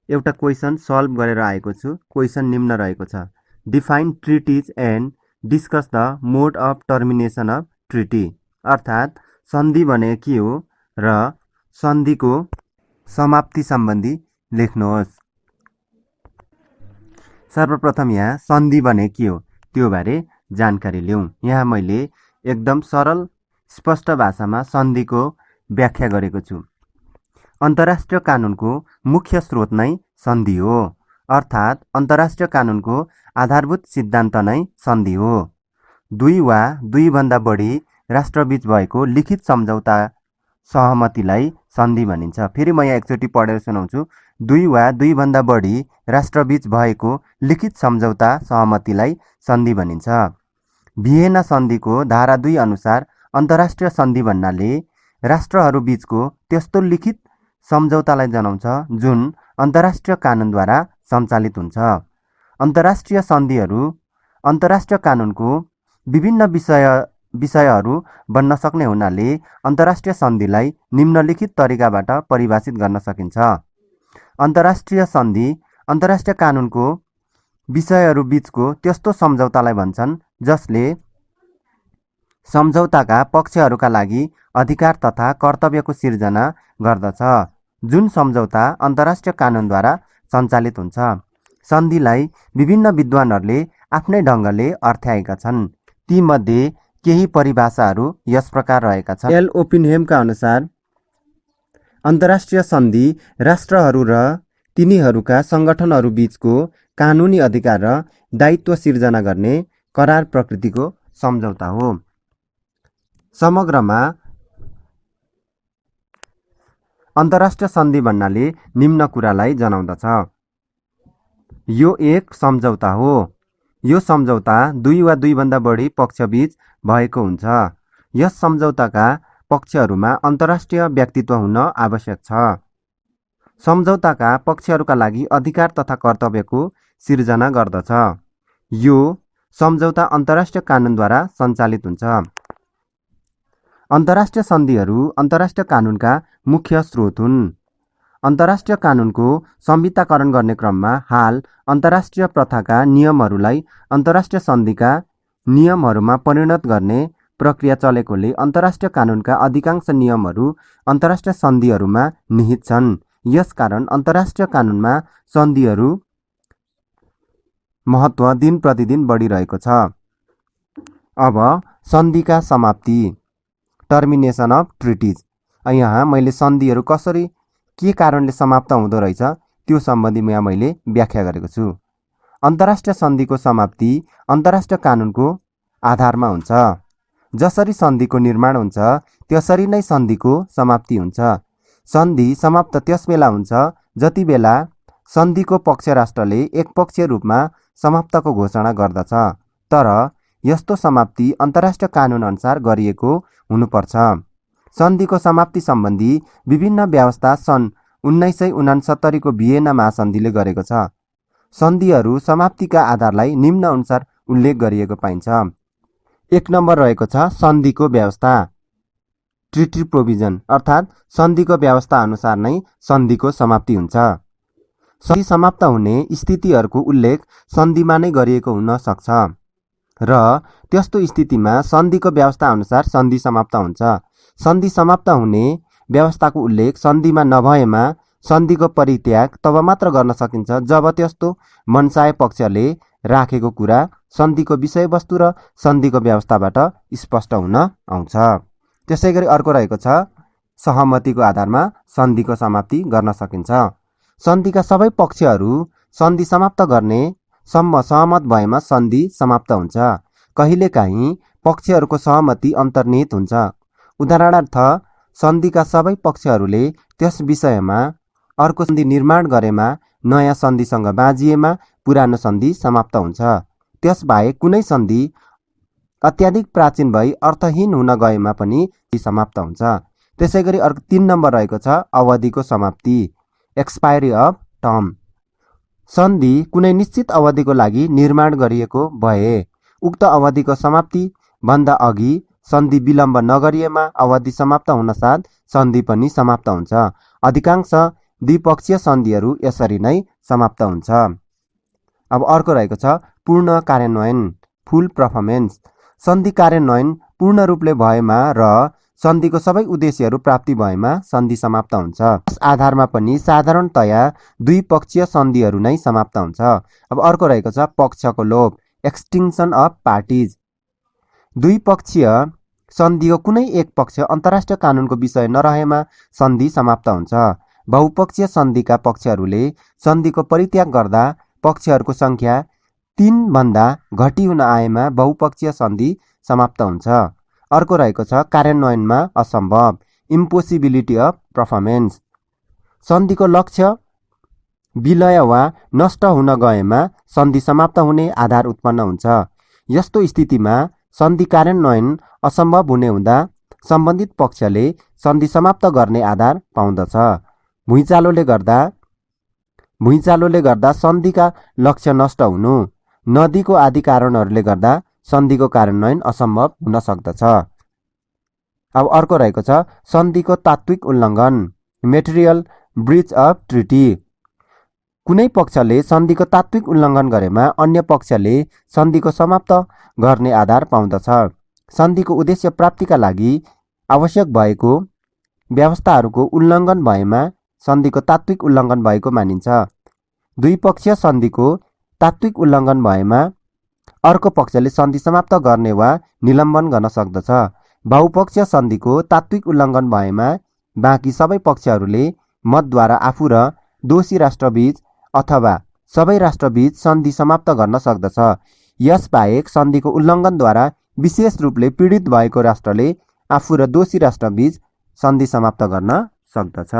एउटा question solve गरेर आएको छु। क्वेसन निम्न रहेको छ, define treaties and discuss the mode of termination of treaty. अर्थात् सन्धि भने के हो र सन्धिको समाप्ति सम्बन्धी लेख्नुहोस्। सर्वप्रथम यहाँ सन्धि भने के हो त्यो बारे जानकारी लिउँ। यहाँ मैले एकदम सरल स्पष्ट भाषामा सन्धिको व्याख्या गरेको छु। अन्तर्राष्ट्रिय कानुनको मुख्य स्रोत नै सन्धि हो, अर्थात् अन्तर्राष्ट्रिय कानुनको आधारभूत सिद्धान्त नै सन्धि हो। दुई वा दुईभन्दा बढी राष्ट्रबीच भएको लिखित सम्झौता सहमतिलाई सन्धि भनिन्छ। फेरि म यहाँ एकचोटि पढेर सुनाउँछु। दुई वा दुईभन्दा बढी राष्ट्रबीच भएको लिखित सम्झौता सहमतिलाई सन्धि भनिन्छ। भिएना सन्धिको धारा 2 अनुसार अन्तर्राष्ट्रिय सन्धि भन्नाले राष्ट्रहरू बीचको त्यस्तो लिखित सम्झौतालाई जनाउँछ जुन अन्तर्राष्ट्रिय कानुनद्वारा सञ्चालित हुन्छ। अन्तर्राष्ट्रिय सन्धिहरू अन्तर्राष्ट्रिय कानुनको विभिन्न विषयहरू बन्न सक्ने हुनाले अन्तर्राष्ट्रिय सन्धिलाई निम्नलिखित तरिकाबाट परिभाषित गर्न सकिन्छ। अन्तर्राष्ट्रिय सन्धि अन्तर्राष्ट्रिय कानुनको विषयहरू बीचको त्यस्तो सम्झौतालाई भन्छन् जसले सम्झौताका पक्षहरूका लागि अधिकार तथा कर्तव्यको सिर्जना गर्दछ, जुन सम्झौता अन्तर्राष्ट्रिय कानुनद्वारा सञ्चालित हुन्छ। सन्धिलाई विभिन्न विद्वानहरूले आफ्नै ढङ्गले अर्थ्याएका छन्। तीमध्ये केही परिभाषाहरू यस प्रकार रहेका छन्। एल ओपिनहेमका अनुसार अन्तर्राष्ट्रिय सन्धि राष्ट्रहरू र तिनीहरूका सङ्गठनहरू बीचको कानुनी अधिकार र दायित्व सिर्जना गर्ने करार प्रकृतिको सम्झौता हो। समग्रमा अन्तर्राष्ट्रिय सन्धि भन्नाले निम्न कुरालाई जनाउँदछ। यो एक सम्झौता हो। यो सम्झौता दुई वा दुईभन्दा बढी पक्षबीच भएको हुन्छ। यस सम्झौताका पक्षहरूमा अन्तर्राष्ट्रिय व्यक्तित्व हुन आवश्यक छ। सम्झौताका पक्षहरूका लागि अधिकार तथा कर्तव्यको सिर्जना गर्दछ। यो सम्झौता अन्तर्राष्ट्रिय कानुनद्वारा सञ्चालित हुन्छ। अन्तर्राष्ट्रिय सन्धिहरू अन्तर्राष्ट्रिय कानुनका मुख्य स्रोत हुन्। अन्तर्राष्ट्रिय कानुनको संहिताकरण गर्ने क्रममा हाल अन्तर्राष्ट्रिय प्रथाका नियमहरूलाई अन्तर्राष्ट्रिय सन्धिका नियमहरूमा परिणत गर्ने प्रक्रिया चलेकोले अन्तर्राष्ट्रिय कानुनका अधिकांश नियमहरू अन्तर्राष्ट्रिय सन्धिहरूमा निहित छन्। यसकारण अन्तर्राष्ट्रिय कानुनमा सन्धिहरू महत्त्व दिन प्रतिदिन बढिरहेको छ। अब सन्धिका समाप्ति, टर्मिनेसन अफ ट्रिटिज। यहाँ मैले सन्धिहरू कसरी के कारणले समाप्त हुँदो रहेछ त्यो सम्बन्धी यहाँ मैले व्याख्या गरेको छु। अन्तर्राष्ट्रिय सन्धिको समाप्ति अन्तर्राष्ट्रिय कानुनको आधारमा हुन्छ। जसरी सन्धिको निर्माण हुन्छ त्यसरी नै सन्धिको समाप्ति हुन्छ। सन्धि समाप्त त्यस बेला हुन्छ जति बेला सन्धिको पक्ष राष्ट्रले एकपक्षीय रूपमा समाप्तको घोषणा गर्दछ, तर यस्तो समाप्ति अन्तर्राष्ट्रिय कानुन अनुसार गरिएको हुनुपर्छ। सन्धिको समाप्ति सम्बन्धी विभिन्न व्यवस्था सन् 1969 को भिएना महासन्धिले गरेको छ। सन्धिहरू समाप्तिका आधारलाई निम्न अनुसार उल्लेख गरिएको पाइन्छ। 1 नम्बर रहेको छ सन्धिको व्यवस्था, ट्रिटी प्रोभिजन, अर्थात् सन्धिको व्यवस्था अनुसार नै सन्धिको समाप्ति हुन्छ। सन्धि समाप्त हुने स्थितिहरूको उल्लेख सन्धिमा नै गरिएको हुन सक्छ र त्यस्तो स्थितिमा सन्धिको व्यवस्था अनुसार सन्धि समाप्त हुन्छ। सन्धि समाप्त हुने व्यवस्थाको उल्लेख सन्धिमा नभएमा सन्धिको परित्याग तब मात्र गर्न सकिन्छ जब त्यस्तो मनसाय पक्षले राखेको कुरा सन्धिको विषयवस्तु र सन्धिको व्यवस्थाबाट स्पष्ट हुन आउँछ। त्यसैगरी अर्को रहेको छ सहमतिको आधारमा सन्धिको समाप्ति गर्न सकिन्छ। सन्धिका सबै पक्षहरू सन्धि समाप्त गर्ने सम्म सहमत भएमा सन्धि समाप्त हुन्छ। कहिलेकाहीँ पक्षहरूको सहमति अन्तर्निहित हुन्छ। उदाहरणार्थ सन्धिका सबै पक्षहरूले त्यस विषयमा अर्को सन्धि निर्माण गरेमा नयाँ सन्धिसँग बाँझिएमा पुरानो सन्धि समाप्त हुन्छ। त्यसबाहेक कुनै सन्धि अत्याधिक प्राचीन भई अर्थहीन हुन गएमा पनि समाप्त हुन्छ। त्यसैगरी अर्को 3 नम्बर रहेको छ अवधिको समाप्ति, एक्सपायरी अफ टर्म। सन्धि कुनै निश्चित अवधिको लागि निर्माण गरिएको भए उक्त अवधिको समाप्ति भन्दा अघि सन्धि विलम्ब नगरिएमा अवधि समाप्त हुनसाथ सन्धि पनि समाप्त हुन्छ। अधिकांश द्विपक्षीय सन्धिहरू यसरी नै समाप्त हुन्छ। अब अर्को रहेको छ पूर्ण कार्यान्वयन, फुल परफर्मेन्स। सन्धि कार्यान्वयन पूर्ण रूपले भएमा र सन्धिको सबै उद्देश्यहरू प्राप्ति भएमा सन्धि समाप्त हुन्छ। यस आधारमा पनि साधारणतया द्विपक्षीय सन्धिहरू नै समाप्त हुन्छ। अब अर्को रहेको छ पक्षको लोप, एक्सटिङ्सन अफ पार्टिज। द्विपक्षीय सन्धिको कुनै एक पक्ष अन्तर्राष्ट्रिय कानुनको विषय नरहेमा सन्धि समाप्त हुन्छ। बहुपक्षीय सन्धिका पक्षहरूले सन्धिको परित्याग गर्दा पक्षहरूको सङ्ख्या 3 भन्दा घटी हुन आएमा बहुपक्षीय सन्धि समाप्त हुन्छ। अर्को रहेको छ कार्यान्वयनमा असम्भव, इम्पोसिबिलिटी अफ परफर्मेन्स। सन्धिको लक्ष्य विलय वा नष्ट हुन गएमा सन्धि समाप्त हुने आधार उत्पन्न हुन्छ। यस्तो स्थितिमा सन्धि कार्यान्वयन असम्भव हुने हुँदा सम्बन्धित पक्षले सन्धि समाप्त गर्ने आधार पाउँदछ। भुइँचालोले गर्दा सन्धिका लक्ष्य नष्ट हुनु, नदीको आदि कारणहरूले गर्दा सन्धिको कार्यान्वयन असम्भव हुन सक्दछ। अब अर्को रहेको छ सन्धिको तात्विक उल्लङ्घन, मेटेरियल ब्रिच अफ ट्रिटी। कुनै पक्षले सन्धिको तात्विक उल्लङ्घन गरेमा अन्य पक्षले सन्धिको समाप्त गर्ने आधार पाउँदछ। सन्धिको उद्देश्य प्राप्तिका लागि आवश्यक भएको व्यवस्थाहरूको उल्लङ्घन भएमा सन्धिको तात्विक उल्लङ्घन भएको मानिन्छ। द्विपक्षीय सन्धिको तात्विक उल्लङ्घन भएमा अर्को पक्षले सन्धि समाप्त गर्ने वा निलम्बन गर्न सक्दछ। बहुपक्षीय सन्धिको तात्विक उल्लङ्घन भएमा बाँकी सबै पक्षहरूले मतद्वारा आफू र दोषी राष्ट्रबीच अथवा सबै राष्ट्रबीच सन्धि समाप्त गर्न सक्दछ। यसबाहेक सन्धिको उल्लङ्घनद्वारा विशेष रूपले पीडित भएको राष्ट्रले आफू र दोषी राष्ट्रबीच सन्धि समाप्त गर्न सक्दछ।